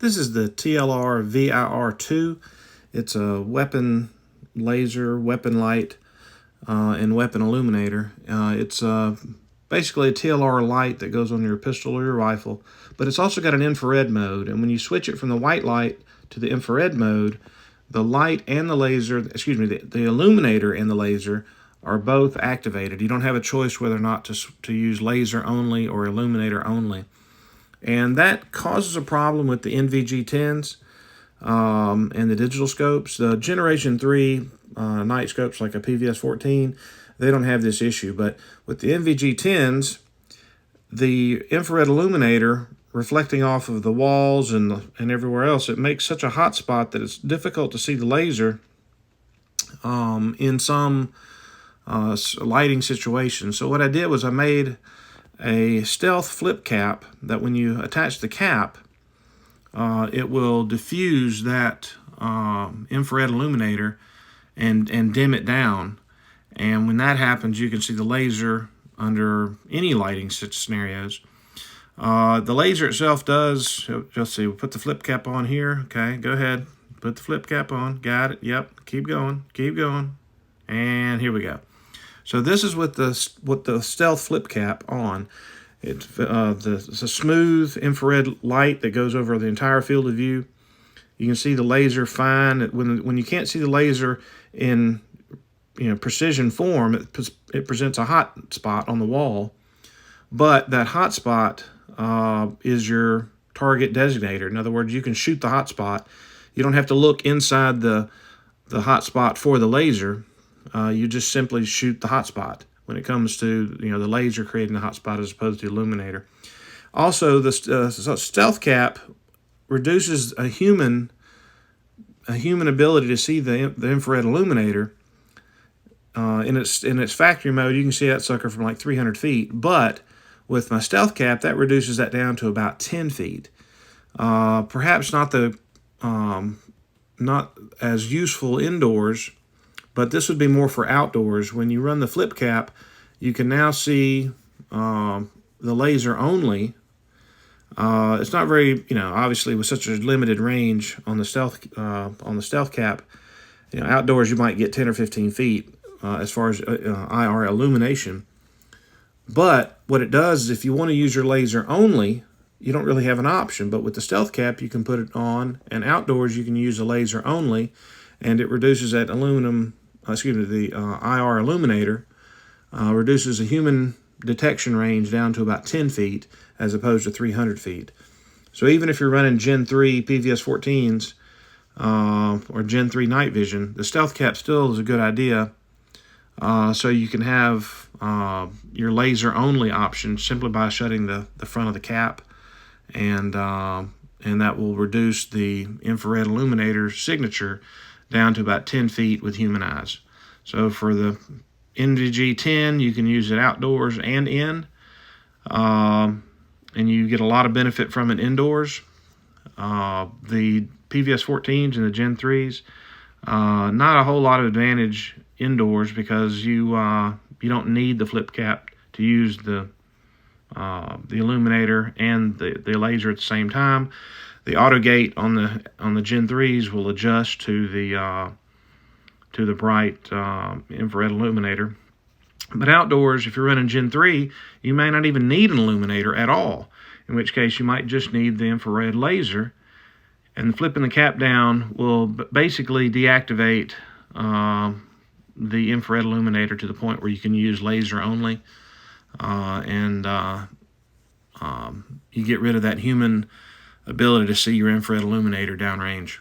This is the TLR VIR-2. It's a weapon laser, weapon light, and weapon illuminator. It's basically a TLR light that goes on your pistol or your rifle, but it's also got an infrared mode. And when you switch it from the white light to the infrared mode, the light and the laser, the illuminator and the laser are both activated. You don't have a choice whether or not to use laser only or illuminator only. And that causes a problem with the NVG-10s and the digital scopes. The Generation 3 night scopes like a PVS-14, they don't have this issue. But with the NVG-10s, the infrared illuminator reflecting off of the walls and everywhere else, it makes such a hot spot that it's difficult to see the laser in some lighting situations. So what I did was I made a stealth flip cap that when you attach the cap, it will diffuse that infrared illuminator and dim it down. And when that happens, you can see the laser under any lighting scenarios. The laser itself does, let's see, we'll put the flip cap on here. Okay, go ahead. Put the flip cap on. Got it. Yep. Keep going. Keep going. And here we go. So this is with the stealth flip cap on. It's a smooth infrared light that goes over the entire field of view. You can see the laser fine. When you can't see the laser in precision form, it presents a hot spot on the wall. But that hot spot is your target designator. In other words, you can shoot the hot spot. You don't have to look inside the hot spot for the laser. You just simply shoot the hot spot when it comes to the laser creating the hot spot as opposed to the illuminator. Also, the stealth cap reduces a human ability to see the infrared illuminator. In its factory mode, you can see that sucker from like 300 feet, but with my stealth cap, that reduces that down to about 10 feet. Perhaps not as useful indoors, but this would be more for outdoors. When you run the flip cap, you can now see the laser only. It's not very, obviously with such a limited range on the stealth cap. Outdoors you might get 10 or 15 feet as far as IR illumination. But what it does is if you want to use your laser only, you don't really have an option. But with the stealth cap, you can put it on, and outdoors you can use the laser only, and it reduces that the IR illuminator, reduces the human detection range down to about 10 feet as opposed to 300 feet. So even if you're running Gen 3 PVS-14s or Gen 3 night vision, the stealth cap still is a good idea. So you can have your laser only option simply by shutting the front of the cap, and that will reduce the infrared illuminator signature down to about 10 feet with human eyes. So for the NVG-10, you can use it outdoors and in, and you get a lot of benefit from it indoors. The PVS-14s and the Gen 3s, not a whole lot of advantage indoors because you don't need the flip cap to use the illuminator and the laser at the same time. The auto gate on the Gen 3s will adjust to the bright infrared illuminator. But outdoors, if you're running Gen 3, you may not even need an illuminator at all, in which case you might just need the infrared laser. And flipping the cap down will basically deactivate the infrared illuminator to the point where you can use laser only, and you get rid of that human ability to see your infrared illuminator downrange.